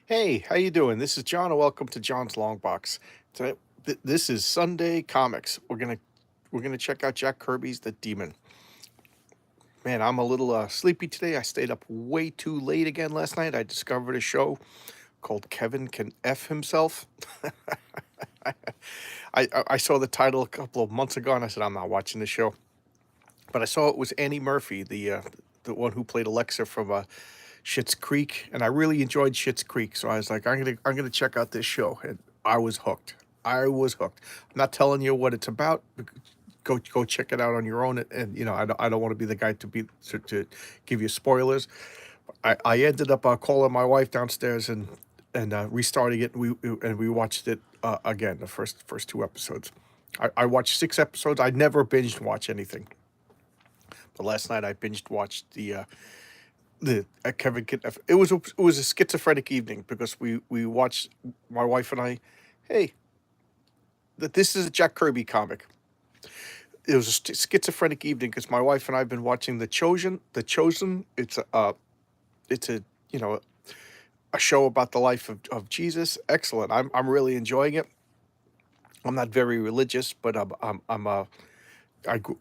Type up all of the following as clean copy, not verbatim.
Hey, how you doing? This is John, and welcome to John's Long Box. Today, this is Sunday Comics. We're gonna check out Jack Kirby's The Demon. Man, I'm a little sleepy today. I stayed up way too late again last night. I discovered a show called Kevin Can F Himself. I saw the title a couple of months ago, and I said I'm not watching the show. But I saw it was Annie Murphy, the one who played Alexa from Schitt's Creek, and I really enjoyed Schitt's Creek. So I was like, I'm gonna check out this show, and I was hooked. I was hooked. I'm not telling you what it's about. Go check it out on your own. And I don't want to be the guy to give you spoilers. I ended up calling my wife downstairs and restarting it. We watched it again. The first two episodes. I watched 6 episodes. I never binged watch anything, but last night I binged watched the Kevin Kid. It was a schizophrenic evening because we watched, my wife and I. Hey, that this is a Jack Kirby comic. It was a schizophrenic evening because my wife and I have been watching The Chosen. The Chosen. It's a a show about the life of Jesus. Excellent. I'm really enjoying it. I'm not very religious, but I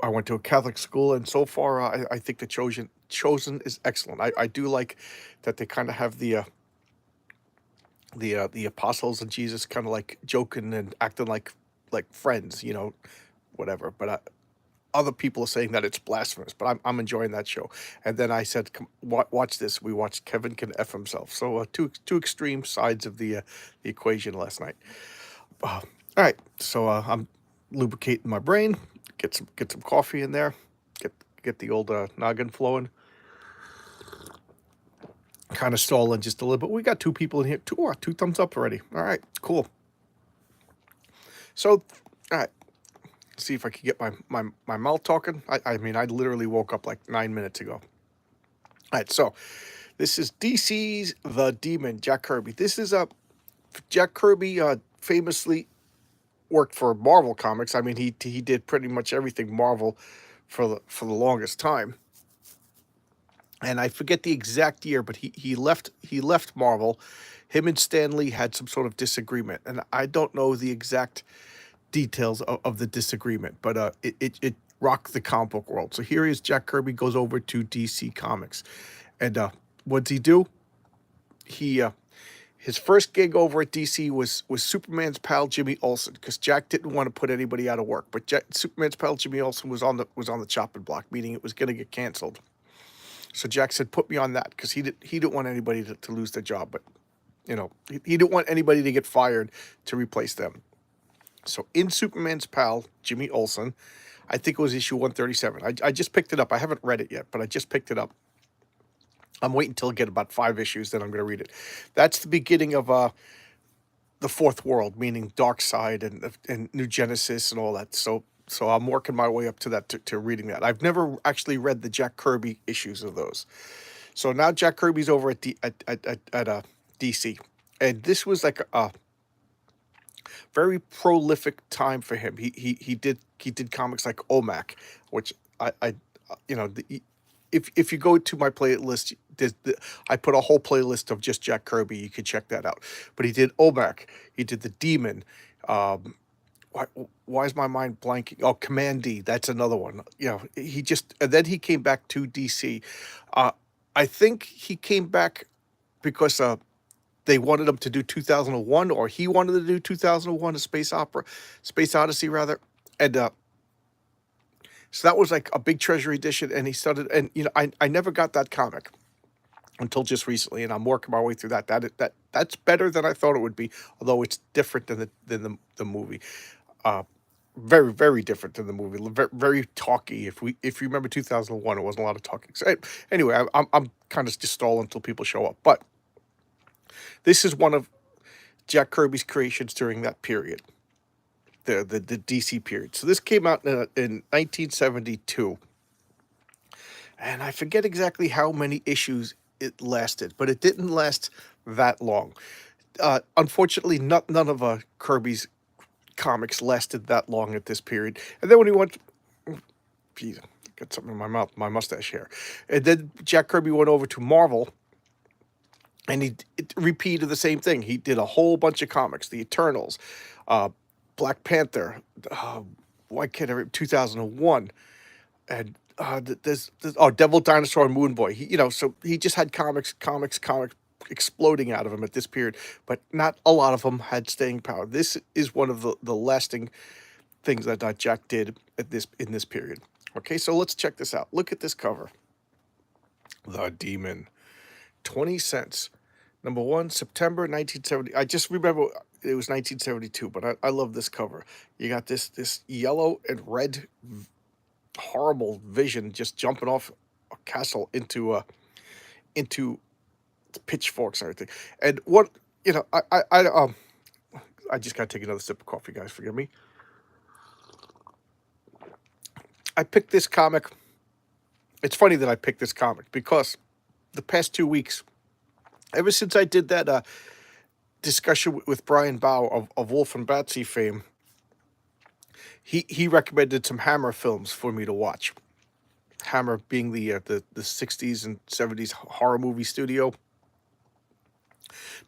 went to a Catholic school, and so far, I think the Chosen is excellent. I do like that they kind of have the apostles and Jesus kind of like joking and acting like friends, whatever. But other people are saying that it's blasphemous, but I'm enjoying that show. And then I said, "Come, watch this." We watched Kevin Can F Himself. So two extreme sides of the equation last night. All right, so I'm lubricating my brain. Get some coffee in there. Get the old noggin flowing. Kind of stalling just a little bit. We got two people in here. Two thumbs up already. All right, cool. So, all right. See if I can get my mouth talking. I mean, I literally woke up like 9 minutes ago. All right, so this is DC's The Demon, Jack Kirby. This is a Jack Kirby famously worked for Marvel Comics. I mean, he did pretty much everything Marvel for the longest time. And I forget the exact year, but he left Marvel. Him and Stan Lee had some sort of disagreement, and I don't know the exact details of the disagreement, but it rocked the comic book world. So here is Jack Kirby goes over to DC Comics, and what's he do? He His first gig over at DC was Superman's pal Jimmy Olsen, because Jack didn't want to put anybody out of work, but Superman's pal Jimmy Olsen was on the chopping block, meaning it was going to get canceled. So Jack said, "Put me on that," because he didn't want anybody to lose their job, but he didn't want anybody to get fired to replace them. So in Superman's pal, Jimmy Olsen, I think it was issue 137. I just picked it up. I haven't read it yet, but I just picked it up. I'm waiting until I get about 5 issues, then I'm going to read it. That's the beginning of the Fourth World, meaning Dark Side and New Genesis and all that. So I'm working my way up to that, to reading that. I've never actually read the Jack Kirby issues of those. So now Jack Kirby's over at DC, and this was like a very prolific time for him. He did comics like OMAC, which I you know the, if you go to my playlist, I put a whole playlist of just Jack Kirby. You could check that out. But he did OMAC. He did The Demon. Um, why, why is my mind blanking? Oh, Command D. That's another one. He just, and then he came back to DC. Uh, I think he came back because they wanted him to do 2001, or he wanted to do 2001, a Space Odyssey rather, and so that was like a big treasury edition. And he started, and I never got that comic until just recently, and I'm working my way through that. That's better than I thought it would be, although it's different than the movie. Uh, very, very different than the movie. Very, very talky. If you remember 2001, it wasn't a lot of talking. So anyway, I'm kind of just stalling until people show up. But this is one of Jack Kirby's creations during that period, the DC period. So this came out in 1972, and I forget exactly how many issues it lasted, but it didn't last that long. Unfortunately, none of Kirby's comics lasted that long at this period. And then when he went, geez, got something in my mouth, my mustache hair. And then Jack Kirby went over to Marvel. and it repeated the same thing. He did a whole bunch of comics, the Eternals, uh, Black Panther, uh, why can't I 2001, and there's oh, Devil Dinosaur and Moon Boy. So he just had comics exploding out of him at this period, but not a lot of them had staying power. This is one of the lasting things that Jack did at this in this period. Okay, so let's check this out. Look at this cover. The Demon, 20 cents. Number one, September 1970. I just remember it was 1972, but I love this cover. You got this yellow and red horrible vision just jumping off a castle into pitchforks and everything. And what I just gotta take another sip of coffee, guys. Forgive me. I picked this comic. It's funny that I picked this comic because the past 2 weeks, ever since I did that discussion with Brian Bow of Wolf and Batsy fame, he recommended some Hammer films for me to watch. Hammer being the 60s and 70s horror movie studio.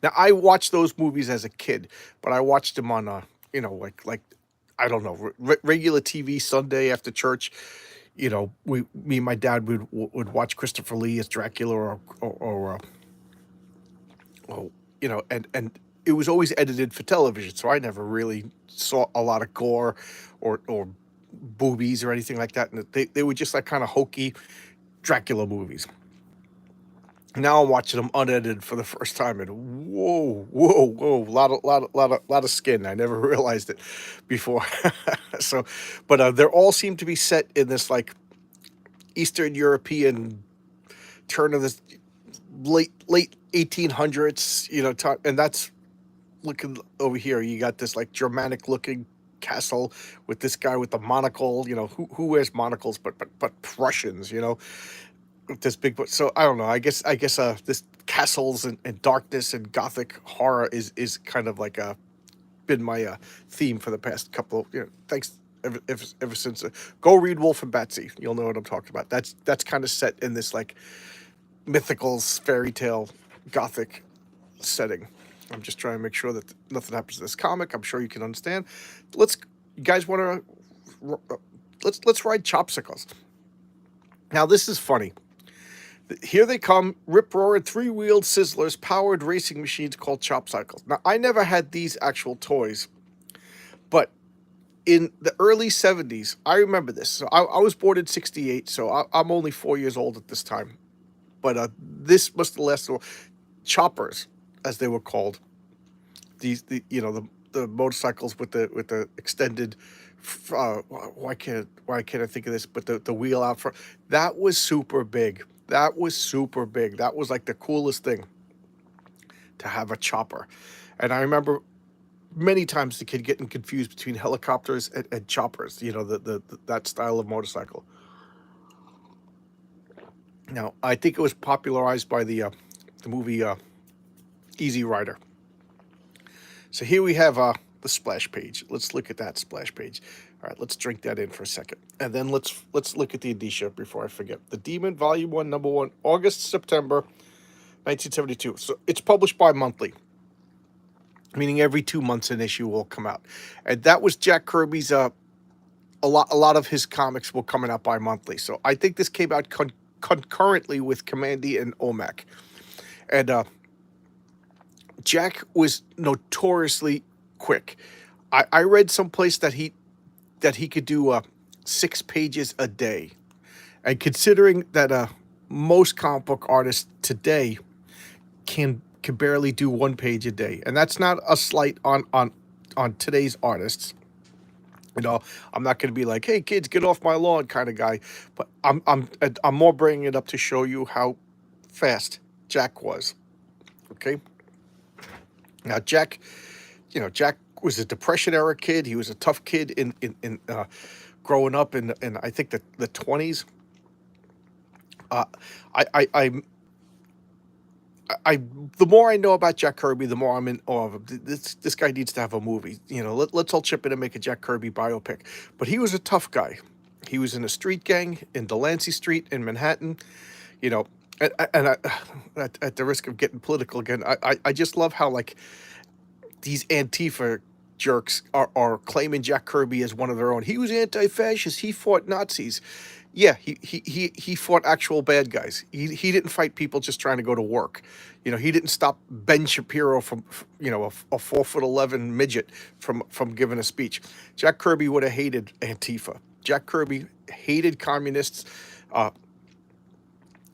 Now I watched those movies as a kid, but I watched them on like I don't know, regular TV Sunday after church. Me and my dad would watch Christopher Lee as Dracula or and it was always edited for television, so I never really saw a lot of gore or boobies or anything like that. And they were just like kind of hokey Dracula movies. Now I'm watching them unedited for the first time, and whoa, lot of skin. I never realized it before. So, but they all seem to be set in this like Eastern European turn of this late 1800s, and that's looking over here. You got this like Germanic looking castle with this guy with the monocle. Who wears monocles but Prussians, with this big. So I don't know. I guess this castles and darkness and gothic horror is kind of like been my theme for the past couple of thanks ever since. Go read Wolf and Batsy. You'll know what I'm talking about. That's kind of set in this like mythical fairy tale gothic setting. I'm just trying to make sure that nothing happens to this comic. I'm sure you can understand. You guys want to let's ride chopsicles. Now this is funny. Here they come, rip-roaring, three-wheeled sizzlers, powered racing machines called chopsicles. Now, I never had these actual toys, but in the early 70s, I remember this. So I was born in 68, so I'm only 4 years old at this time. But this must have lasted. Choppers, as they were called. The motorcycles with the extended. Why can't I think of this? But the wheel out front. That was super big. That was like the coolest thing to have a chopper. And I remember many times the kid getting confused between helicopters and choppers, that style of motorcycle. Now, I think it was popularized by the movie Easy Rider. So here we have the splash page. Let's look at that splash page. All right, let's drink that in for a second. And then let's look at the indicia before I forget. The Demon, Volume 1, Number 1, August, September, 1972. So it's published bi-monthly, meaning every 2 months an issue will come out. And that was Jack Kirby's, a lot of his comics were coming out bi-monthly. So I think this came out concurrently with Commandy and OMAC. And Jack was notoriously quick. I read someplace that he could do 6 pages a day. And considering that most comic book artists today can barely do 1 page a day, and that's not a slight on today's artists. I'm not going to be like, "Hey kids, get off my lawn," kind of guy, but I'm more bringing it up to show you how fast Jack was. Okay. Now Jack was a Depression era kid. He was a tough kid in growing up in I think the 20s. The more I know about Jack Kirby, the more I'm in awe of him. This guy needs to have a movie. Let's all chip in and make a Jack Kirby biopic. But he was a tough guy. He was in a street gang in Delancey Street in Manhattan. And at the risk of getting political again, I just love how like these Antifa jerks are claiming Jack Kirby as one of their own. He was anti-fascist. He fought Nazis. Yeah, he fought actual bad guys. He didn't fight people just trying to go to work. He didn't stop Ben Shapiro from, a 4'11" midget from giving a speech. Jack Kirby would have hated Antifa. Jack Kirby hated communists. Uh,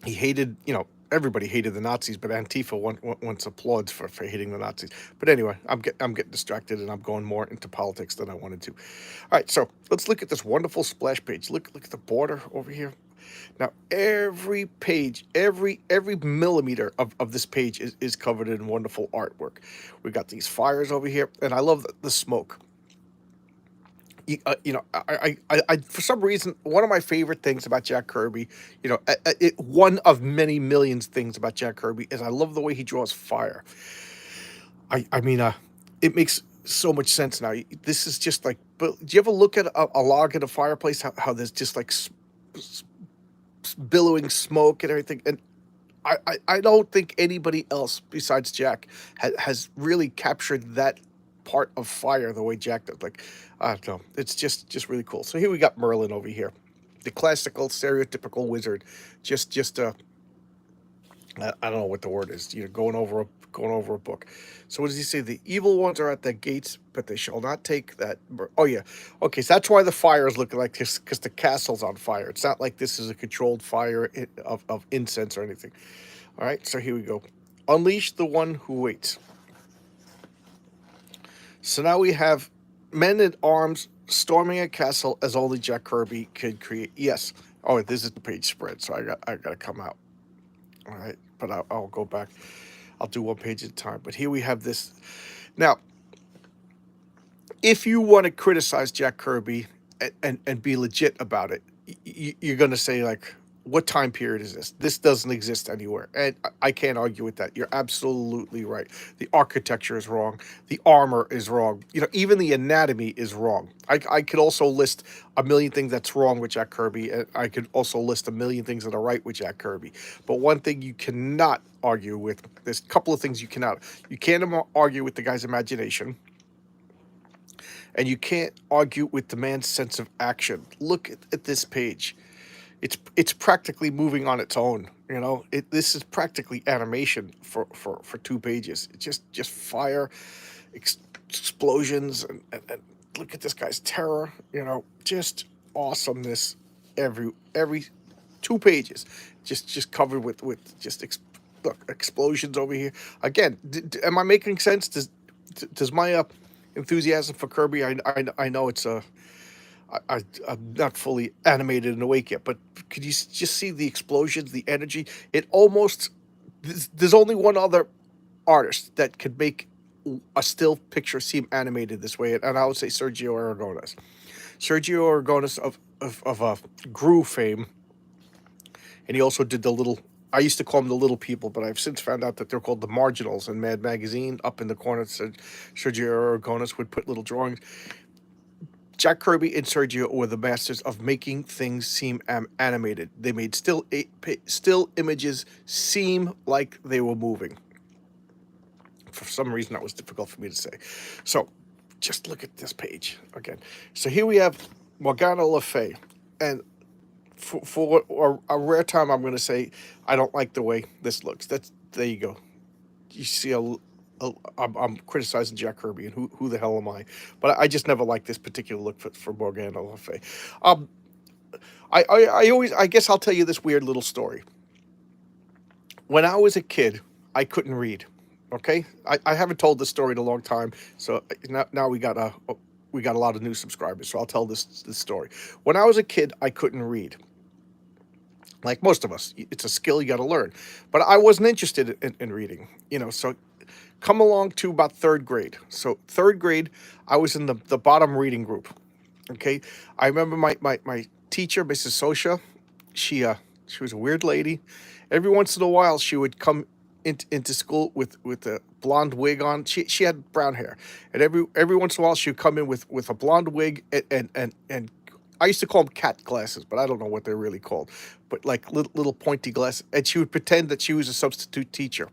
he hated, everybody hated the Nazis, but Antifa once applauds for hating the Nazis. But anyway, I'm getting distracted and I'm going more into politics than I wanted to. All right, so let's look at this wonderful splash page. Look at the border over here. Now every page, every millimeter of this page is covered in wonderful artwork. We got these fires over here, and I love the smoke. For some reason, one of my favorite things about Jack Kirby, one of many millions things about Jack Kirby is I love the way he draws fire. I mean, it makes so much sense now. This is just like, but do you ever look at a log in a fireplace? How there's just like billowing smoke and everything, and I don't think anybody else besides Jack has really captured that part of fire the way Jack does. Like, I don't know. It's just really cool. So here we got Merlin over here, the classical stereotypical wizard. Just I don't know what the word is. Going over a book. So what does he say? The evil ones are at the gates, but they shall not take that. Oh yeah, okay. So that's why the fire is looking like this, because the castle's on fire. It's not like this is a controlled fire of incense or anything. All right. So here we go. Unleash the one who waits. So now we have men at arms storming a castle as only Jack Kirby could create. Yes. Oh, this is the page spread, so I got to come out. All right, but I'll go back. I'll do one page at a time. But here we have this. Now, if you want to criticize Jack Kirby and be legit about it, you're going to say, like, what time period is this? This doesn't exist anywhere. And I can't argue with that. You're absolutely right. The architecture is wrong. The armor is wrong. Even the anatomy is wrong. I could also list a million things that's wrong with Jack Kirby, and I could also list a million things that are right with Jack Kirby. But one thing you cannot argue with, there's a couple of things you cannot. You can't argue with the guy's imagination. And you can't argue with the man's sense of action. Look at this page. It's practically moving on its own. This is practically animation for 2 pages. It's just fire, explosions, and look at this guy's terror. Just awesomeness. Every 2 pages, just covered with just look, explosions over here. Again, am I making sense? Does my enthusiasm for Kirby? I know it's a. I'm not fully animated and awake yet, but could you just see the explosions, the energy? It almost, there's only one other artist that could make a still picture seem animated this way, and I would say Sergio Aragonés. Sergio Aragonés of Gru fame, and he also did the little. I used to call them the little people, but I've since found out that they're called the Marginals in Mad Magazine. Up in the corner, said Sergio Aragonés would put little drawings. Jack Kirby and Sergio were the masters of making things seem animated. They made still images seem like they were moving. For some reason, that was difficult for me to say. So, just look at this page again. So here we have Morgana Le Fay, and for a rare time, I'm going to say I don't like the way this looks. There you go. You see I'm criticizing Jack Kirby, and who the hell am I? But I just never liked this particular look for Morgana Le Fay. I guess I'll tell you this weird little story. When I was a kid, I couldn't read. Okay, I haven't told this story in a long time, so now we got a lot of new subscribers. So I'll tell this story. When I was a kid, I couldn't read. Like most of us, it's a skill you got to learn. But I wasn't interested in reading. So. Come along to about 3rd grade. So 3rd grade, I was in the bottom reading group. Okay, I remember my teacher, Mrs. Sosha. She was a weird lady. Every once in a while, she would come into school with a blonde wig on. She had brown hair, and every once in a while, she would come in with a blonde wig and I used to call them cat glasses, but I don't know what they're really called. But like little pointy glasses, and she would pretend that she was a substitute teacher,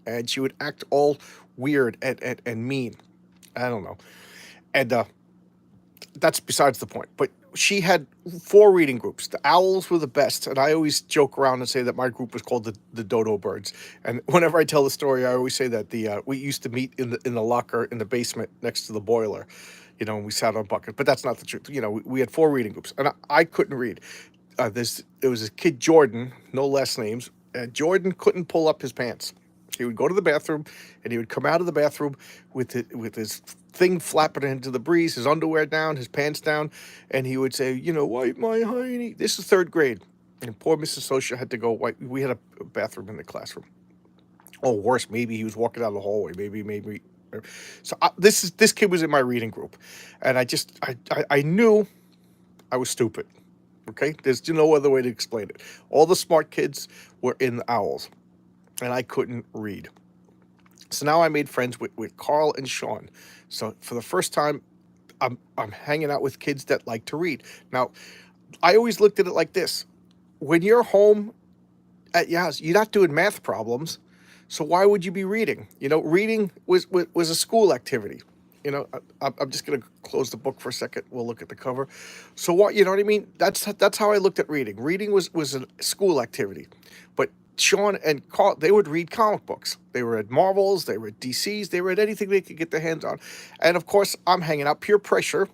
and she would act all weird and mean. I don't know, and that's besides the point. But she had four reading groups. The owls were the best, and I always joke around and say that my group was called the dodo birds. And whenever I tell the story, I always say that the we used to meet in the locker in the basement next to the boiler, and we sat on bucket. But that's not the truth. We had four reading groups, and I couldn't read. There was a kid, Jordan, no last names, and Jordan couldn't pull up his pants. He would go to the bathroom, and he would come out of the bathroom with his thing flapping into the breeze, his underwear down, his pants down, and he would say, "Wipe my hiney." This is third grade, and poor Mrs. Sosha had to go wipe. We had a bathroom in the classroom. Or worse, maybe he was walking down the hallway. Maybe. So this kid was in my reading group, and I knew I was stupid. Okay, there's no other way to explain it. All the smart kids were in the owls, and I couldn't read. So now I made friends with Carl and Sean. So for the first time, I'm hanging out with kids that like to read. Now, I always looked at it like this: when you're home at your house, you're not doing math problems, so why would you be reading? Reading was a school activity. I'm just gonna close the book for a second. We'll look at the cover. So what, you know what I mean? That's how I looked at reading. Reading was a school activity, but Sean and Carl, they would read comic books. They read Marvels, they read DCs, they read anything they could get their hands on. And of course, I'm hanging out. Peer pressure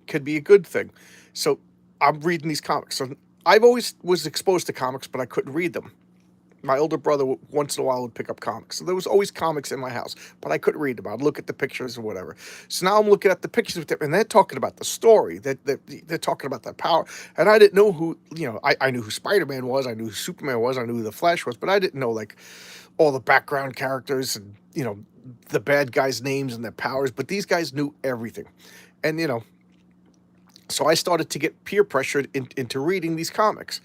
could be a good thing. So I'm reading these comics. So I've always was exposed to comics, but I couldn't read them. My older brother once in a while would pick up comics. So there was always comics in my house, but I couldn't read them. I'd look at the pictures or whatever. So now I'm looking at the pictures with them, and they're talking about the story. They're talking about that power. And I didn't know who, I knew who Spider-Man was. I knew who Superman was. I knew who the Flash was. But I didn't know, like, all the background characters and, the bad guys' names and their powers. But these guys knew everything. And, so I started to get peer pressured into reading these comics.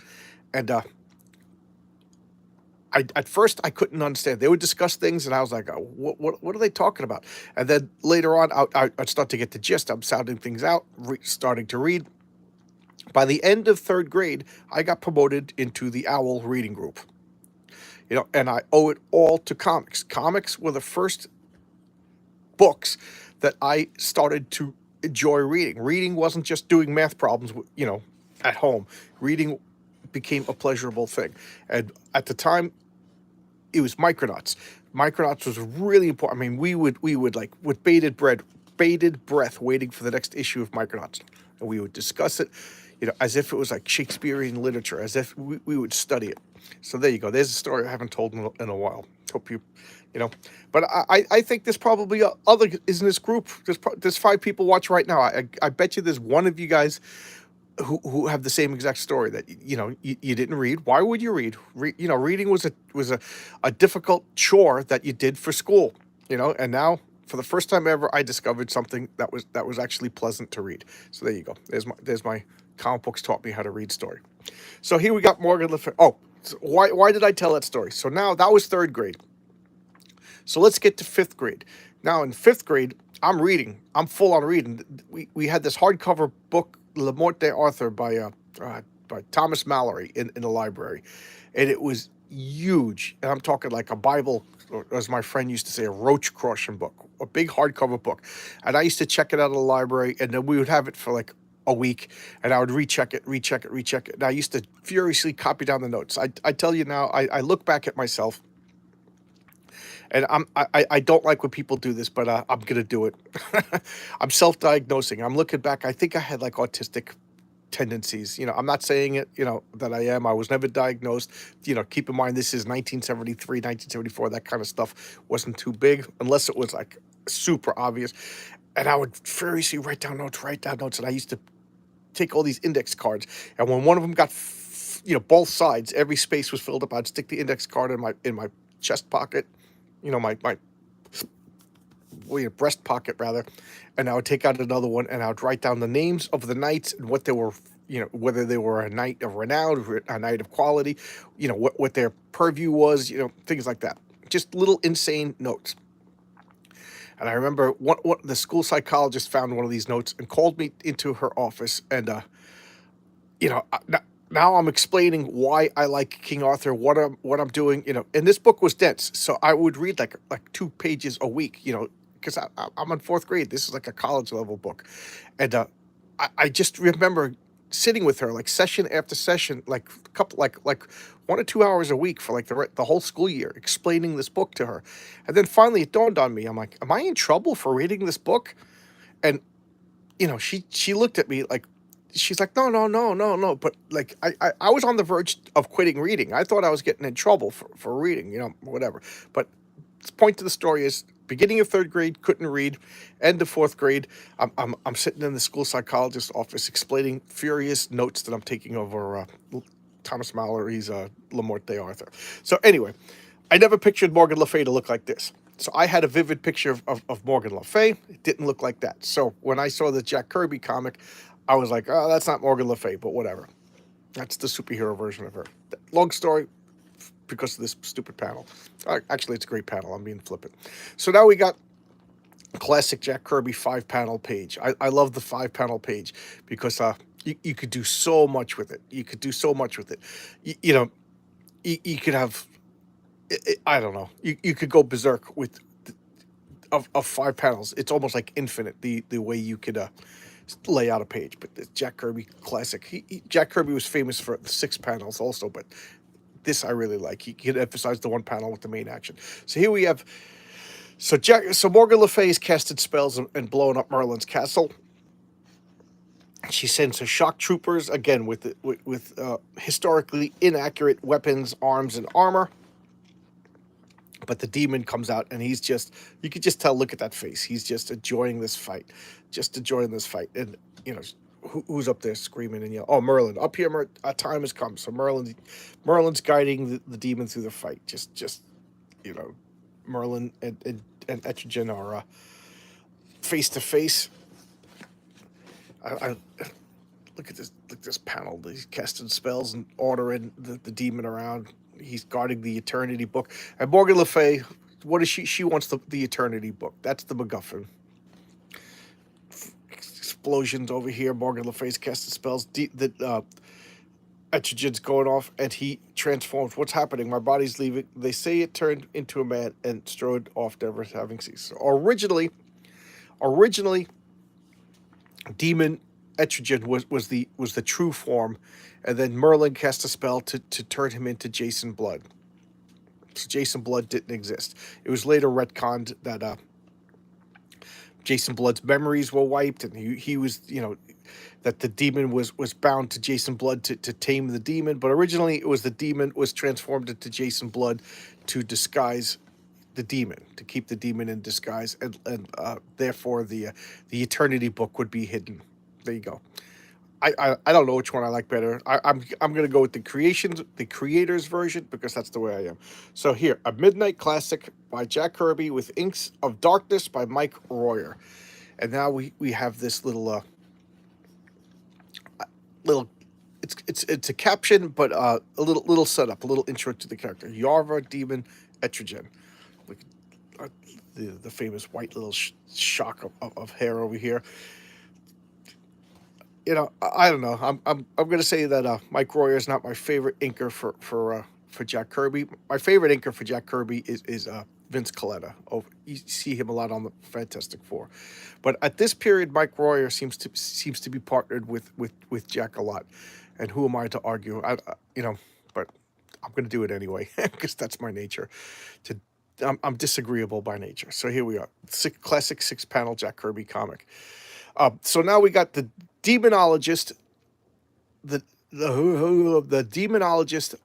And, at first I couldn't understand. They would discuss things, and I was like, oh, "What are they talking about?" And then later on, I'd start to get the gist. I'm sounding things out, starting to read. By the end of third grade, I got promoted into the Owl reading group. And I owe it all to comics. Comics were the first books that I started to enjoy reading. Reading wasn't just doing math problems, at home. Reading became a pleasurable thing. And at the time, it was Micronauts. Micronauts was really important. I mean, we would like with bated breath, waiting for the next issue of Micronauts, and we would discuss it, as if it was like Shakespearean literature, as if we would study it. So there you go. There's a story I haven't told in a while. Hope but I think there's probably other is in this group. There's 5 people watch right now. I bet you there's one of you guys who have the same exact story that you didn't read. Why would you read? Reading was a difficult chore that you did for school. And now for the first time ever, I discovered something that was actually pleasant to read. So there you go. There's my comic books taught me how to read story. So here we got Morgan Le Fay. Oh, so why did I tell that story? So now that was third grade. So let's get to fifth grade. Now in fifth grade, I'm reading. I'm full on reading. We had this hardcover book, Le Morte d'Arthur by Thomas Mallory in the library, and it was huge. And I'm talking like a Bible, or as my friend used to say, a roach crushing book, a big hardcover book. And I used to check it out of the library, and then we would have it for like a week, and I would recheck it. And I used to furiously copy down the notes. I tell you now, I look back at myself. And I don't like when people do this, but I'm gonna do it. I'm self-diagnosing. I'm looking back. I think I had like autistic tendencies. I'm not saying it, that I am. I was never diagnosed. Keep in mind, this is 1973, 1974. That kind of stuff wasn't too big unless it was like super obvious. And I would furiously write down notes. And I used to take all these index cards. And when one of them got, both sides, every space was filled up, I'd stick the index card in my chest pocket. My breast pocket rather, and I would take out another one, and I would write down the names of the knights and what they were, whether they were a knight of renown, or a knight of quality, what their purview was, things like that. Just little insane notes. And I remember what the school psychologist found one of these notes and called me into her office, and Now I'm explaining why I like King Arthur, what I'm doing, and this book was dense, so I would read like 2 pages a week, because I'm in fourth grade. This is like a college level book, and I just remember sitting with her like session after session, like couple like 1 or 2 hours a week for like the whole school year, explaining this book to her, and then finally it dawned on me. I'm like, am I in trouble for reading this book? And she looked at me like, she's like, no, no, no, no, no. But like, I was on the verge of quitting reading. I thought I was getting in trouble for reading, whatever. But the point of the story is, beginning of third grade, couldn't read. End of fourth grade, I'm sitting in the school psychologist's office explaining furious notes that I'm taking over Thomas Mallory's Le Morte Arthur. So anyway, I never pictured Morgan Le Fay to look like this. So I had a vivid picture of Morgan Le Fay. It didn't look like that. So when I saw the Jack Kirby comic, I was like, oh, that's not Morgan Le Fay, but whatever. That's the superhero version of her. Long story, because of this stupid panel. Actually, it's a great panel. I'm being flippant. So now we got classic Jack Kirby 5-panel page. I love the 5-panel page because you could do so much with it. You could do so much with it. You could have, I don't know. You could go berserk with of 5 panels. It's almost like infinite the way you could lay out a page. But the Jack Kirby classic. Jack Kirby was famous for the 6 panels also, but this I really like. He could emphasize the 1 panel with the main action. So here we have. So Morgan Le Fay has casted spells and blown up Merlin's castle. She sends her shock troopers again with historically inaccurate weapons, arms, and armor. But the demon comes out, and you could just tell, look at that face. He's just enjoying this fight. And, who's up there screaming and yelling? Oh, Merlin. Up here, a time has come. So Merlin's guiding the demon through the fight. Merlin and Etrigan are face to face. I look at this panel. He's casting spells and ordering the demon around. He's guarding the Eternity Book. And Morgan Le Fay, what is she? She wants the Eternity Book. That's the MacGuffin. Explosions over here. Morgan Le Fay's casting spells. Etrigan's going off, and he transforms. What's happening? My body's leaving. They say it turned into a man and strode off, never having ceased. So originally, demon Etrigan was the true form, and then Merlin cast a spell to turn him into Jason Blood. So Jason Blood didn't exist. It was later retconned that Jason Blood's memories were wiped, and he was, that the demon was bound to Jason Blood to tame the demon. But originally it was the demon was transformed into Jason Blood to disguise the demon, to keep the demon in disguise, and therefore the Eternity Book would be hidden. There you go. I don't know which one I like better. I'm gonna go with the creator's version, because that's the way I am. So here, A Midnight Classic by Jack Kirby with inks of darkness by Mike Royer, and now we have this little it's a caption, but a little setup, a little intro to the character. Yarva Demon Etrigan, like the famous white little shock of hair over here. I don't know. I'm gonna say that Mike Royer is not my favorite inker for Jack Kirby. My favorite inker for Jack Kirby is Vince Coletta. Oh, you see him a lot on the Fantastic Four, but at this period, Mike Royer seems to be partnered with Jack a lot. And who am I to argue? But I'm gonna do it anyway because that's my nature. I'm disagreeable by nature. So here we are, classic 6-panel Jack Kirby comic. So now we got the demonologist. The demonologist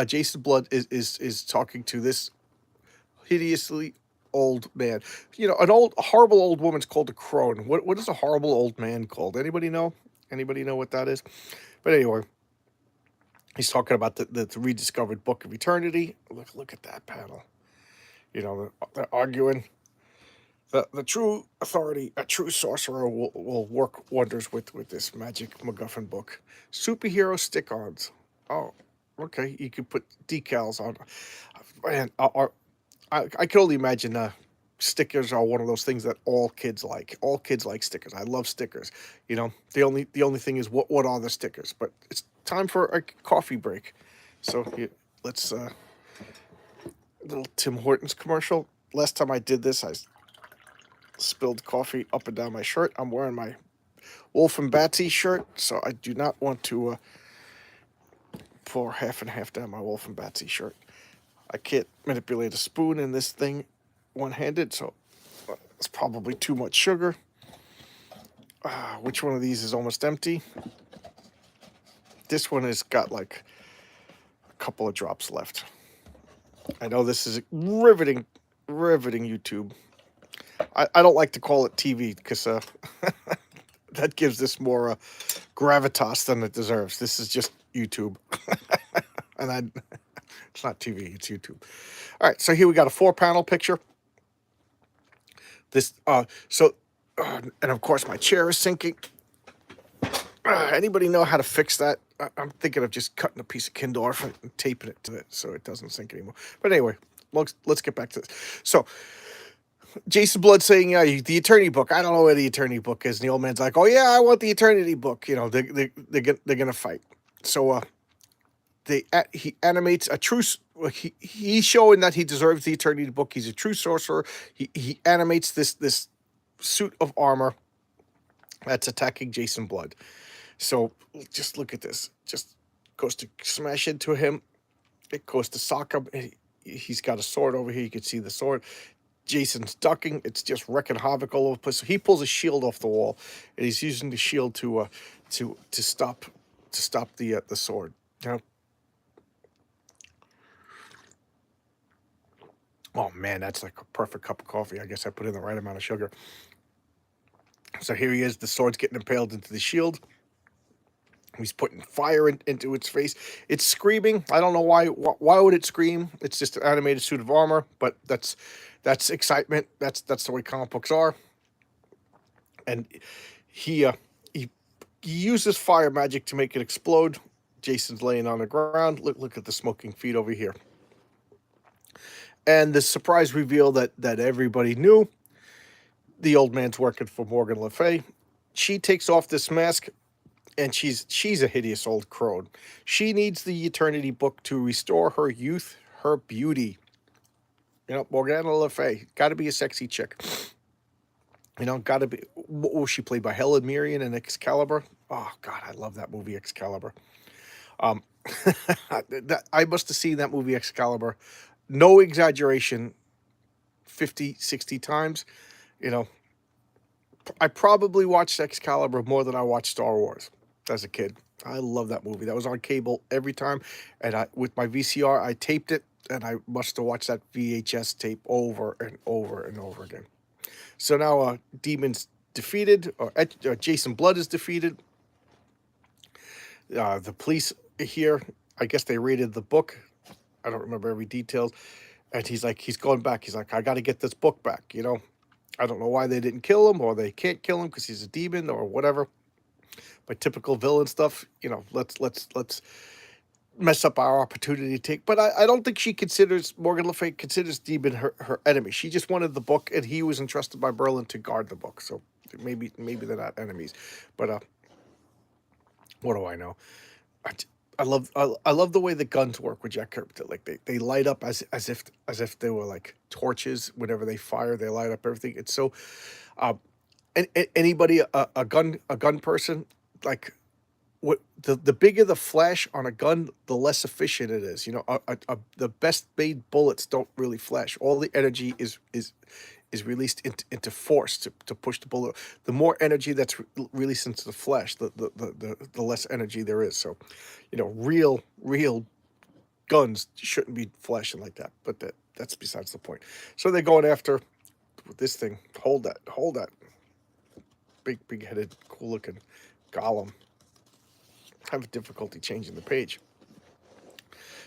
Jason Blood is talking to this hideously old man. An horrible old woman's called a crone. What is a horrible old man called? Anybody know? Anybody know what that is? But anyway, he's talking about the rediscovered Book of Eternity. Look at that panel. They're arguing. The true authority, a true sorcerer, will work wonders with this magic MacGuffin book. Superhero stick-ons. Oh, okay. You can put decals on. Man, I can only imagine stickers are one of those things that all kids like. All kids like stickers. I love stickers. The only thing is what are the stickers? But it's time for a coffee break. So here, let's little Tim Hortons commercial. Last time I did this, I spilled coffee up and down my shirt. I'm wearing my Wolf and Batsy shirt, so I do not want to pour half and half down my Wolf and Batsy shirt. I can't manipulate a spoon in this thing one-handed, so it's probably too much sugar. Which one of these is almost empty? This one has got like a couple of drops left. I know this is riveting YouTube. I don't like to call it TV because that gives this more gravitas than it deserves. This is just YouTube. And it's not TV, it's YouTube. All right, so here we got a 4-panel picture. This, and of course my chair is sinking. Anybody know how to fix that? I'm thinking of just cutting a piece of Kindle off and taping it to it so it doesn't sink anymore. But anyway, let's get back to this. So, Jason Blood saying, "Yeah, the Eternity book. I don't know where the Eternity book is." And the old man's like, "Oh yeah, I want the Eternity book." They're gonna fight. So he animates a true. He's showing that he deserves the Eternity book. He's a true sorcerer. He animates this suit of armor that's attacking Jason Blood. So just look at this. Just goes to smash into him. It goes to sock him. He's got a sword over here. You can see the sword. Jason's ducking. It's just wrecking havoc all over the place. So he pulls a shield off the wall, and he's using the shield to stop the sword. Oh man, that's like a perfect cup of coffee. I guess I put in the right amount of sugar. So here he is. The sword's getting impaled into the shield. He's putting fire into its face. It's screaming. I don't know why. Why would it scream? It's just an animated suit of armor, but that's excitement. That's the way comic books are. And he uses fire magic to make it explode. Jason's laying on the ground. Look at the smoking feet over here. And the surprise reveal that everybody knew. The old man's working for Morgan Le Fay. She takes off this mask. And she's a hideous old crone. She needs the Eternity book to restore her youth, her beauty. Morgana Le Fay, got to be a sexy chick. Got to be. What was she played by? Helen Mirren in Excalibur. Oh God, I love that movie Excalibur. I must have seen that movie Excalibur, no exaggeration, 50, 60 times. I probably watched Excalibur more than I watched Star Wars as a kid. I love that movie. That was on cable every time. And with my VCR, I taped it, and I must have watched that VHS tape over and over and over again. So now Demon's defeated, or Jason Blood is defeated. The police here, I guess they raided the book. I don't remember every detail. And he's going back. He's like, I got to get this book back, I don't know why they didn't kill him, or they can't kill him because he's a demon or whatever. But typical villain stuff, let's mess up our opportunity to take. But I don't think Morgan Le Fay considers Demon her enemy. She just wanted the book, and he was entrusted by Berlin to guard the book. So maybe they're not enemies. But what do I know? I love the way the guns work with Jack Kirby. Like they light up as if they were like torches. Whenever they fire, they light up everything. It's so, anybody a gun person, like what the bigger the flash on a gun, the less efficient it is. The best made bullets don't really flash. All the energy is released into force to push the bullet. The more energy that's released into the flesh, the less energy there is. So, real guns shouldn't be flashing like that. But that's besides the point. So they're going after this thing. Hold that. Big headed, cool looking golem. I have difficulty changing the page.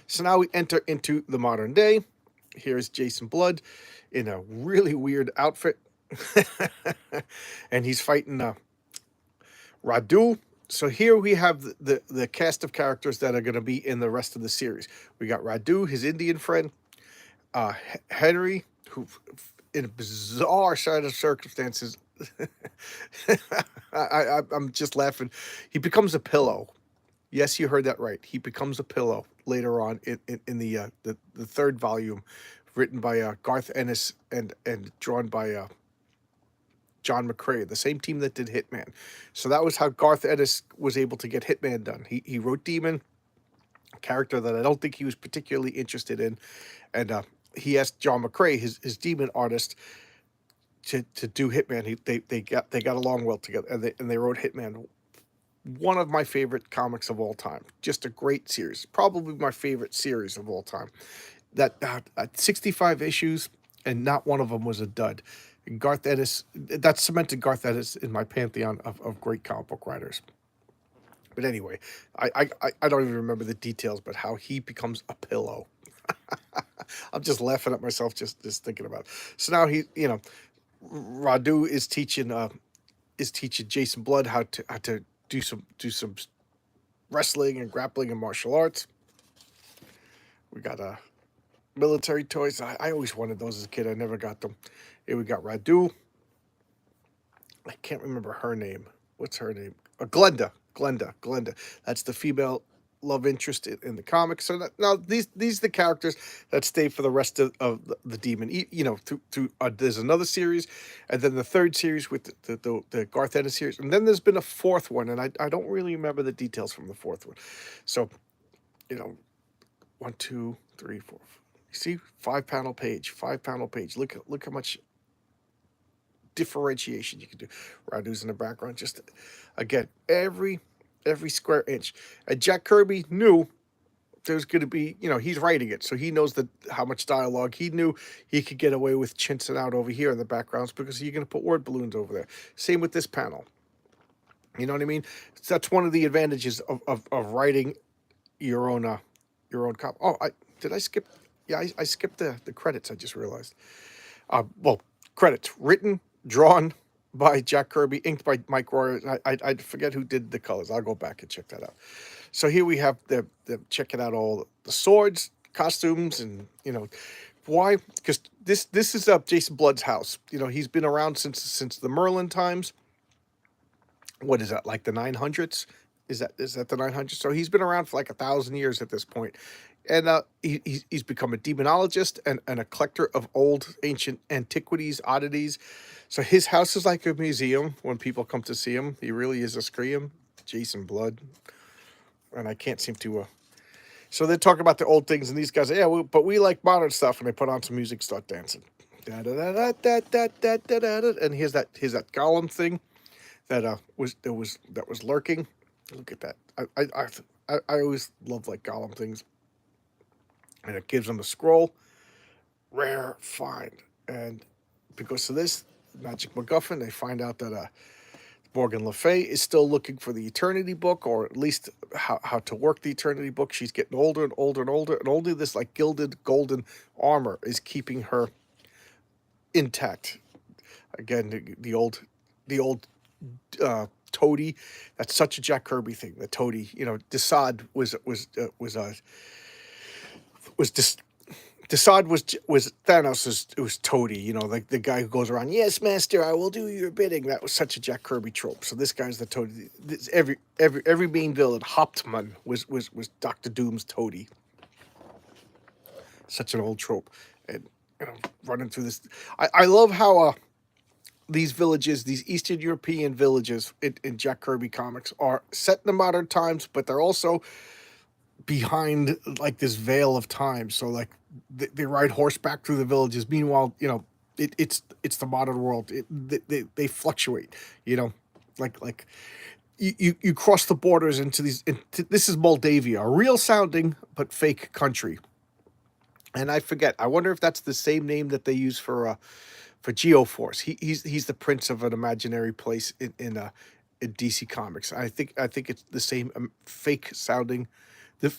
So now we enter into the modern day. Here's Jason Blood in a really weird outfit. And he's fighting Radu. So here we have the cast of characters that are going to be in the rest of the series. We got Radu, his Indian friend, Henry, who in a bizarre set of circumstances. I'm just laughing. He becomes a pillow. Yes, you heard that right. He becomes a pillow later on in the third volume, written by Garth Ennis and drawn by John McCrae, the same team that did Hitman. So that was how Garth Ennis was able to get Hitman done. He wrote Demon, a character that I don't think he was particularly interested in, and he asked John McCrae, his Demon artist, to do Hitman. They got along well together, and they wrote Hitman. One of my favorite comics of all time. Just a great series. Probably my favorite series of all time. That 65 issues, and not one of them was a dud. Garth Ennis, that cemented Garth Ennis in my pantheon of great comic book writers. But anyway, I don't even remember the details, but how he becomes a pillow. I'm just laughing at myself just thinking about it. So now Radu is teaching Jason Blood how to do some wrestling and grappling and martial arts. We got military toys. I always wanted those as a kid. I never got them. Here we got Radu. I can't remember her name. What's her name? Glenda. That's the female love interest in the comics. So now these are the characters that stay for the rest of the Demon. Through there's another series, and then the third series with the Garth Ennis series, and then there's been a fourth one, and I don't really remember the details from the fourth one. So, 1, 2, 3, 4. You see, 5-panel page. Look how much differentiation you can do. Radu's in the background. Just again, every square inch. And Jack Kirby knew there's going to be, he's writing it, so he knows how much dialogue. He knew he could get away with chintzing out over here in the backgrounds because you're going to put word balloons over there. Same with this panel. You know what I mean? So that's one of the advantages of writing your own copy. Oh, did I skip? Yeah, I skipped the credits. I just realized. Credits written, drawn by Jack Kirby, inked by Mike Royer. I forget who did the colors. I'll go back and check that out. So here we have the checking out all the swords, costumes, and why? Because this is Jason Blood's house. He's been around since the Merlin times. What is that, like the 900s? Is that the 900s? So he's been around for like 1,000 years at this point. And he's become a demonologist and a collector of old ancient antiquities, oddities. So his house is like a museum when people come to see him. He really is a scream. Jason Blood. And I can't seem to... So they talk about the old things, and these guys say, yeah, but we like modern stuff. And they put on some music, start dancing. Da-da-da-da-da-da-da-da-da. And here's that golem thing that was lurking. Look at that. I always love like golem things. And it gives them a scroll. Rare find. And because of this magic MacGuffin, they find out that Morgan Le Fay is still looking for the Eternity Book, or at least how to work the Eternity Book. She's getting older and older and older, and only this like gilded golden armor is keeping her intact. Again, the old toady. That's such a Jack Kirby thing. The toady. Desaad Desaad was Thanos. It was toady. Like the guy who goes around. Yes, master, I will do your bidding. That was such a Jack Kirby trope. So this guy's the toady. Every main villain, Hauptmann was Doctor Doom's toady. Such an old trope. And running through this, I love how these villages, these Eastern European villages in Jack Kirby comics, are set in the modern times, but they're also behind like this veil of time. So like they ride horseback through the villages. Meanwhile, it's the modern world. They fluctuate. Like you cross the borders into these. This is Moldavia, a real sounding but fake country. And I forget. I wonder if that's the same name that they use for Geoforce. He's the prince of an imaginary place in DC Comics. I think it's the same fake sounding, the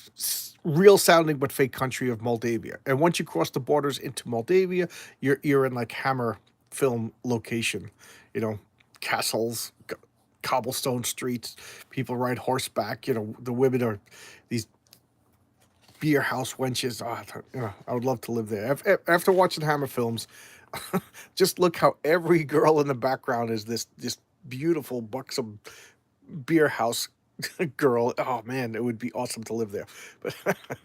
real sounding but fake country of Moldavia. And once you cross the borders into Moldavia, you're in like Hammer film location. Castles, cobblestone streets. People ride horseback. The women are these beer house wenches. I would love to live there. After watching Hammer films, Just look how every girl in the background is this beautiful, buxom beer house girl. Oh man, it would be awesome to live there. But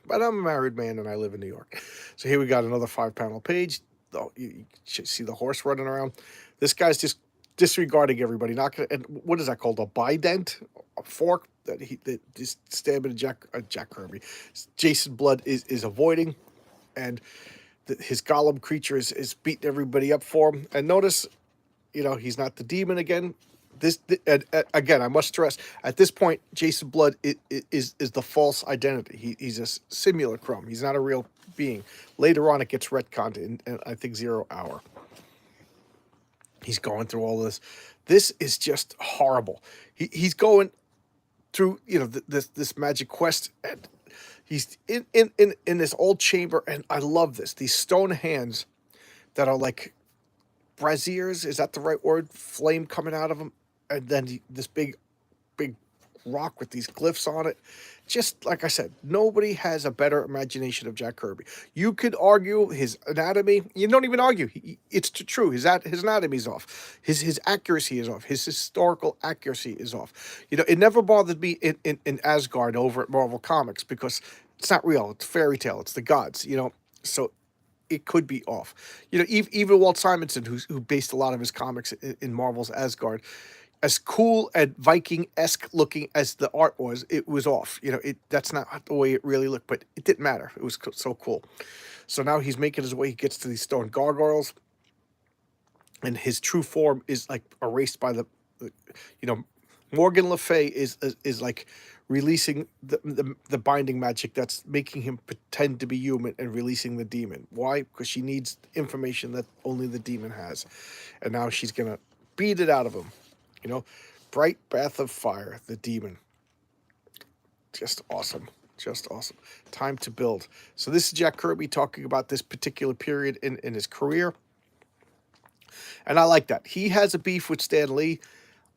but I'm a married man and I live in New York. So here we got another 5 panel page. Oh, you should see the horse running around. This guy's just disregarding everybody. Not gonna. And what is that called? A bident, a fork that just stabbing Jack Kirby. Jason Blood is avoiding, and his golem creature is beating everybody up for him. And notice, he's not the demon again. Again, I must stress, at this point, Jason Blood is the false identity. He's a simulacrum. He's not a real being. Later on, it gets retconned in I think 0 Hour. He's going through all this. This is just horrible. He's going through this magic quest, and he's in this old chamber, and I love this. These stone hands that are like braziers, is that the right word? Flame coming out of them, and then this big rock with these glyphs on it. Just like I said, nobody has a better imagination of Jack Kirby. You could argue his anatomy. You don't even argue. It's true. His anatomy is off. His accuracy is off. His historical accuracy is off. It never bothered me in Asgard over at Marvel Comics because it's not real. It's fairy tale. It's the gods. So it could be off. Even Walt Simonson, who based a lot of his comics in Marvel's Asgard, as cool and Viking-esque looking as the art was, it was off. That's not the way it really looked, but it didn't matter. It was so cool. So now he's making his way. He gets to these stone gargoyles, and his true form is like erased by Morgan Le Fay is like releasing the binding magic that's making him pretend to be human and releasing the demon. Why? Because she needs information that only the demon has, and now she's gonna beat it out of him. Bright bath of fire, the demon. Just awesome. Just awesome. Time to build. So this is Jack Kirby talking about this particular period in his career. And I like that. He has a beef with Stan Lee.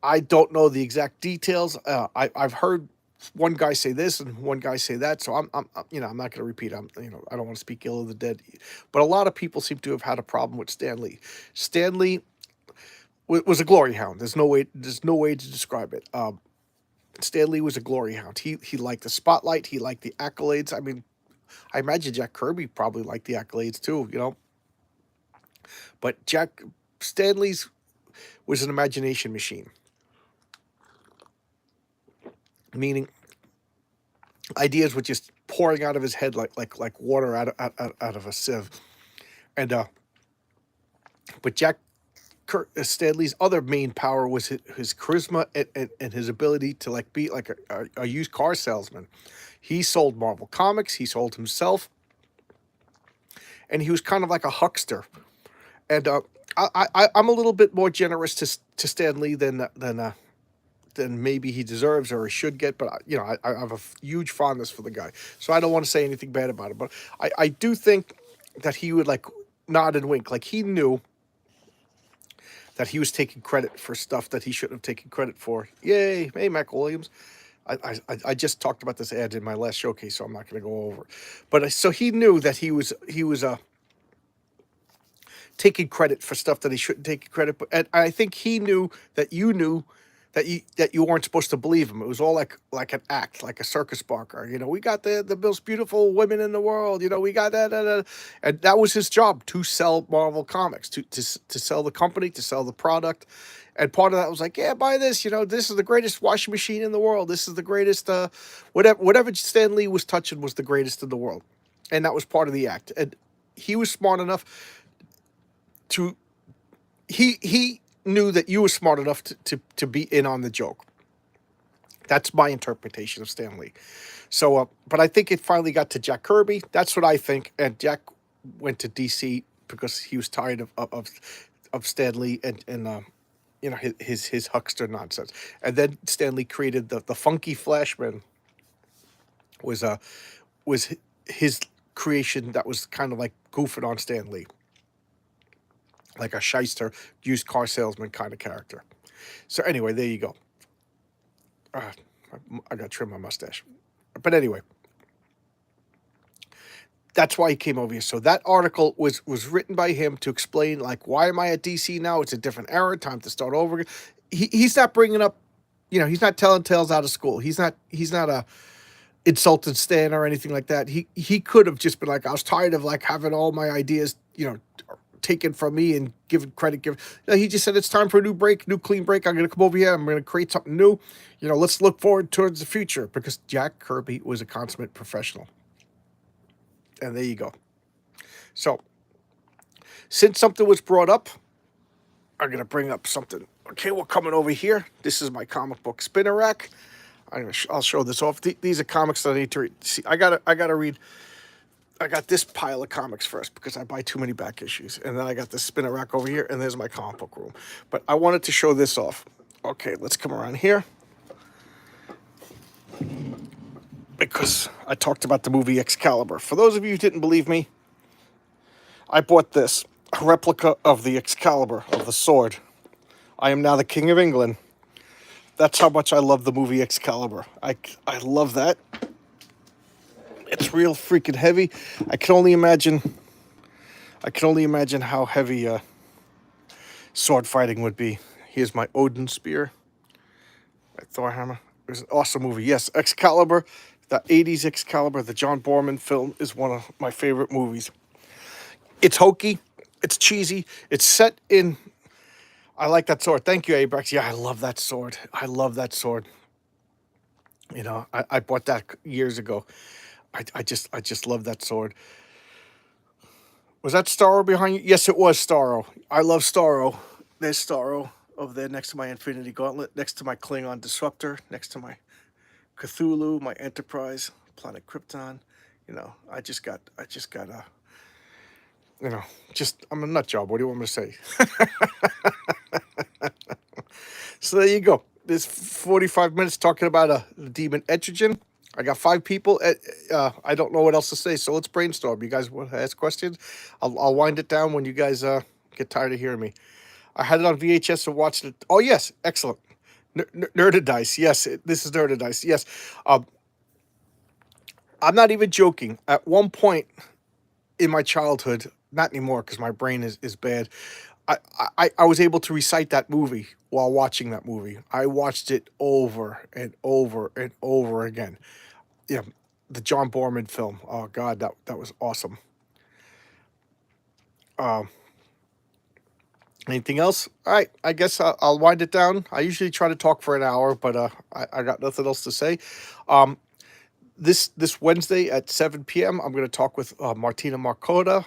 I don't know the exact details. I've heard one guy say this and one guy say that. So I'm not going to repeat. I don't want to speak ill of the dead. But a lot of people seem to have had a problem with Stan Lee. Stan Lee was a glory hound. There's no way to describe it. Stan Lee was a glory hound. He liked the spotlight. He liked the accolades. I mean, I imagine Jack Kirby probably liked the accolades too, But Stan Lee's was an imagination machine. Meaning, ideas were just pouring out of his head like water out of a sieve. And but Stan Lee's other main power was his charisma and his ability to be like a used car salesman. He sold Marvel Comics. He sold himself, and he was kind of like a huckster. And I'm a little bit more generous to Stan Lee than maybe he deserves or he should get. But I have a huge fondness for the guy, so I don't want to say anything bad about it. But I do think that he would nod and wink, like he knew that he was taking credit for stuff that he shouldn't have taken credit for. Yay! Hey, Mac Williams. I just talked about this ad in my last showcase, so I'm not going to go over it. But so he knew that he was taking credit for stuff that he shouldn't take credit. And I think he knew that you knew that you weren't supposed to believe him. It was all like an act, like a circus barker. We got the most beautiful women in the world. We got that, and that was his job, to sell Marvel Comics, to sell the company, to sell the product. And part of that was like, yeah, buy this. This is the greatest washing machine in the world. This is the greatest. Whatever Stan Lee was touching was the greatest in the world, and that was part of the act. And he was smart enough to he knew that you were smart enough to be in on the joke. That's my interpretation of Stan Lee. So, but I think it finally got to Jack Kirby. That's what I think. And Jack went to DC because he was tired of Stan Lee and his huckster nonsense. And then Stan Lee created the Funky Flashman. Was his creation that was kind of like goofing on Stan Lee, like a shyster, used car salesman kind of character. So anyway, there you go. I got to trim my mustache. But anyway, That's why he came over here. So that article was written by him to explain, like, why am I at DC now? It's a different era, time to start over again. He's not bringing up, he's not telling tales out of school. He's not a insulted Stan or anything like that. He could have just been like, I was tired of like having all my ideas, taken from me and given credit. He just said it's time for a new break, new clean break. I'm going to come over here. I'm going to create something new. Let's look forward towards the future, because Jack Kirby was a consummate professional. And there you go. So, since something was brought up, I'm going to bring up something. Okay, we're coming over here. This is my comic book spinner rack. I'll show this off. These are comics that I need to read. See, I gotta read. I got this pile of comics first because I buy too many back issues, and then I got this spinner rack over here, and there's my comic book room. But I wanted to show this off. Okay, let's come around here, because I talked about the movie Excalibur. For those of you who didn't believe me, I bought this, a replica of the Excalibur, of the sword. I am now the King of England. That's how much I love the movie Excalibur. I love that. It's real freaking heavy. I can only imagine how heavy sword fighting would be. Here's my Odin spear, my Thor hammer. It was an awesome movie. Yes, Excalibur, the 80s Excalibur, the John Borman film, is one of my favorite movies. It's hokey. It's cheesy. It's set in... I like that sword. Thank you, Abrax. Yeah, I love that sword. I love that sword. I bought that years ago. I just love that sword. Was that Starro behind you? Yes, it was Starro. I love Starro. There's Starro over there next to my Infinity Gauntlet, next to my Klingon Disruptor, next to my Cthulhu, my Enterprise, Planet Krypton. I just got I'm a nut job. What do you want me to say? So there you go. There's 45 minutes talking about a demon Etrigan. I got 5 people. I don't know what else to say, so let's brainstorm. You guys want to ask questions? I'll wind it down when you guys get tired of hearing me. I had it on VHS and watched it. Oh, yes. Excellent. Nerdadice. Yes, this is Nerdadice. Yes. I'm not even joking. At one point in my childhood, not anymore because my brain is bad, I was able to recite that movie while watching that movie. I watched it over and over and over again. The John Borman film. Oh God, that was awesome. Anything else? All right, I guess I'll wind it down. I usually try to talk for an hour, but I got nothing else to say. This Wednesday at 7 p.m., I'm going to talk with Martina Marcoda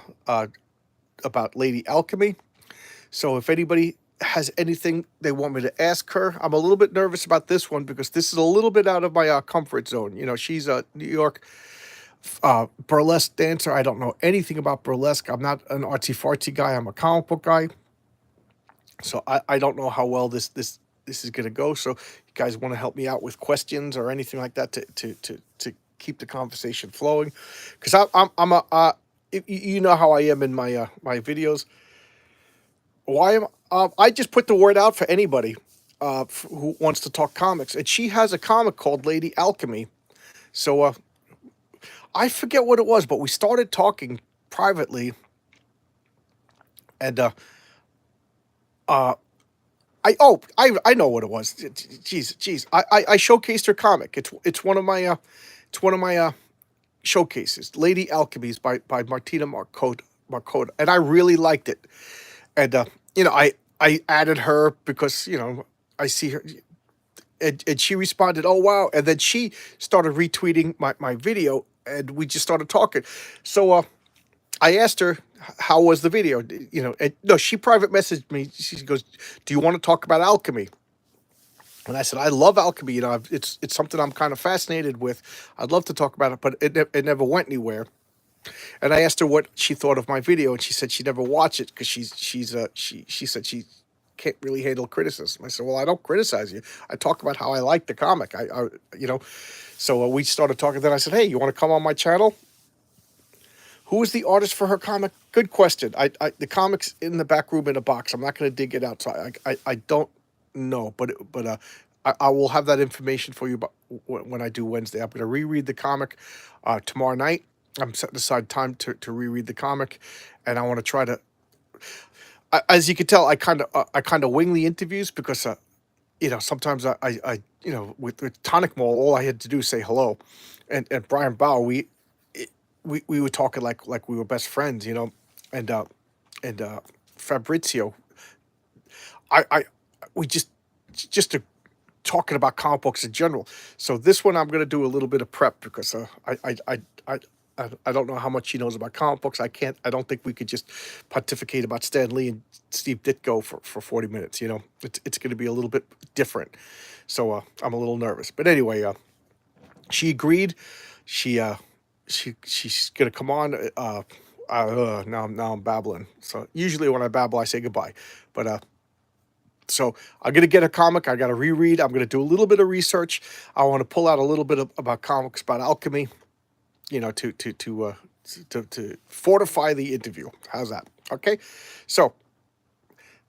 about Lady Alchemy. So if anybody has anything they want me to ask her, I'm a little bit nervous about this one because this is a little bit out of my comfort zone. She's a New York burlesque dancer. I don't know anything about burlesque. I'm not an artsy-fartsy guy. I'm a comic book guy. So I don't know how well this is going to go. So you guys want to help me out with questions or anything like that to keep the conversation flowing? Because I'm a you know how I am in my my videos. I just put the word out for anybody who wants to talk comics, and she has a comic called Lady Alchemy. So I forget what it was, but we started talking privately, and I know what it was. Jeez, I showcased her comic. It's one of my showcases. Lady Alchemy's by Martina Marcoda, and I really liked it. And I added her because I see her, and she responded, "Oh wow!" And then she started retweeting my video, and we just started talking. So I asked her, "How was the video?" And no, she private messaged me. She goes, "Do you want to talk about alchemy?" And I said, "I love alchemy. It's something I'm kind of fascinated with. I'd love to talk about it, but it never went anywhere." And I asked her what she thought of my video, and she said she never watched it because she said she can't really handle criticism. I said, "Well, I don't criticize you. I talk about how I like the comic. So we started talking. Then I said, "Hey, you want to come on my channel?" Who is the artist for her comic? Good question. The comic's in the back room in a box. I'm not going to dig it out, so I don't know. But I will have that information for you when I do Wednesday. I'm going to reread the comic tomorrow night. I'm setting aside time to reread the comic, and I want to try to. As you can tell, I kind of wing the interviews because sometimes with Tonic Mall, all I had to do is say hello, and Brian Bauer, we were talking like we were best friends, and and Fabrizio, I we just to talking about comic books in general. So this one I'm going to do a little bit of prep because I don't know how much he knows about comic books. I don't think we could just pontificate about Stan Lee and Steve Ditko for 40 minutes. It's going to be a little bit different. So I'm a little nervous. But anyway, she agreed. She she's gonna come on. Now I'm babbling. So usually when I babble, I say goodbye. But so I'm gonna get a comic. I got to reread. I'm gonna do a little bit of research. I want to pull out a little bit about comics about alchemy. To fortify the interview. How's that? Okay. So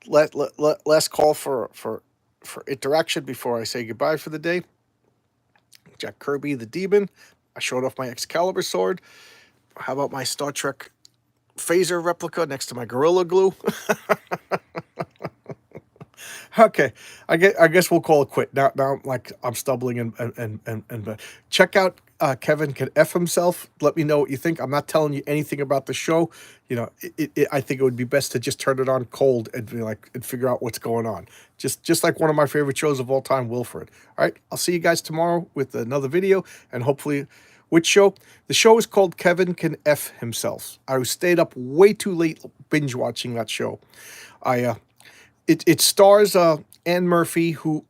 last call for interaction before I say goodbye for the day. Jack Kirby, the Demon. I showed off my Excalibur sword. How about my Star Trek phaser replica next to my Gorilla Glue? Okay, I guess we'll call it quit. Now, like I'm stumbling and check out Kevin Can F Himself. Let me know what you think. I'm not telling you anything about the show. I think it would be best to just turn it on cold and be like and figure out what's going on. Just like one of my favorite shows of all time, Wilfred. All right, I'll see you guys tomorrow with another video and hopefully. Which show? The show is called Kevin Can F Himself. I stayed up way too late binge watching that show. It stars Anne Murphy, who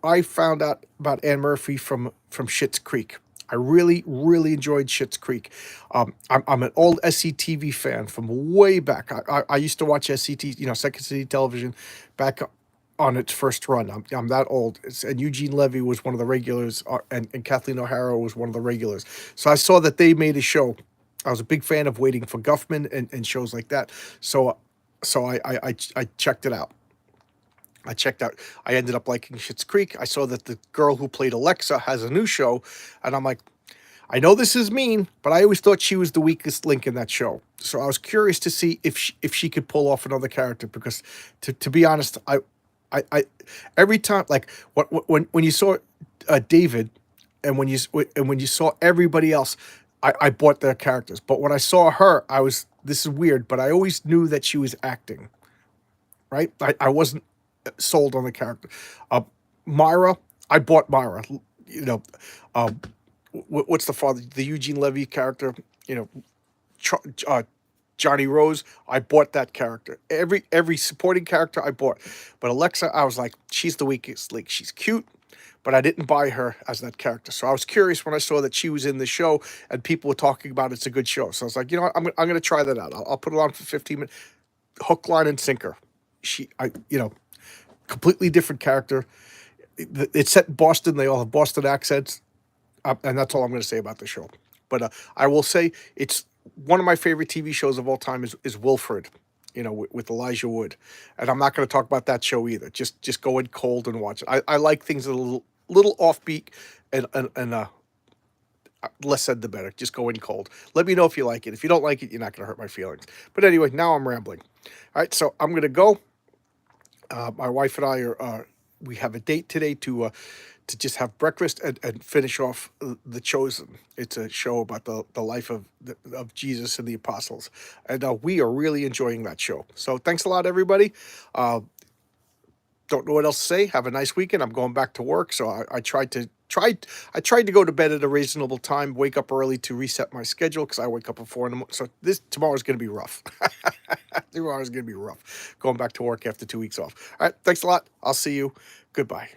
I found out about Anne Murphy from Schitt's Creek. I really enjoyed Schitt's Creek. I'm an old SCTV fan from way back. I used to watch SCT, Second City Television, back on its first run. I'm that old. And Eugene Levy was one of the regulars, and Kathleen O'Hara was one of the regulars. So I saw that they made a show. I was a big fan of Waiting for Guffman and shows like that. So I checked it out. I ended up liking Schitt's Creek. I saw that the girl who played Alexa has a new show, and I'm like, I know this is mean, but I always thought she was the weakest link in that show. So I was curious to see if she could pull off another character because, to be honest, I every time like when you saw David, and when you saw everybody else, I bought their characters. But when I saw her, this is weird, but I always knew that she was acting. Right? I wasn't sold on the character. Myra, I bought Myra. What's the father? The Eugene Levy character. Ch- uh, Johnny Rose. I bought that character. Every supporting character I bought, but Alexa, I was like, she's the weakest link. She's cute, but I didn't buy her as that character. So I was curious when I saw that she was in the show and people were talking about it's a good show. So I was like, I'm going to try that out. I'll put it on for 15 minutes. Hook, line, and sinker. Completely different character. It's set in Boston. They all have Boston accents, and that's all I'm going to say about the show. But I will say it's one of my favorite TV shows of all time is Wilfred, with Elijah Wood, and I'm not going to talk about that show either. Just go in cold and watch it. I like things that are a little offbeat and less said the better. Just go in cold. Let me know if you like it. If you don't like it, you're not going to hurt my feelings. But anyway, now I'm rambling. All right, so I'm going to go. My wife and I we have a date today to just have breakfast and finish off The Chosen. It's a show about the life of Jesus and the apostles, and we are really enjoying that show. So thanks a lot, everybody. Don't know what else to say. Have a nice weekend. I'm going back to work, so I tried to go to bed at a reasonable time, wake up early to reset my schedule because I wake up at 4 in the morning. So tomorrow's going to be rough. Tomorrow's going to be rough. Going back to work after 2 weeks off. All right. Thanks a lot. I'll see you. Goodbye.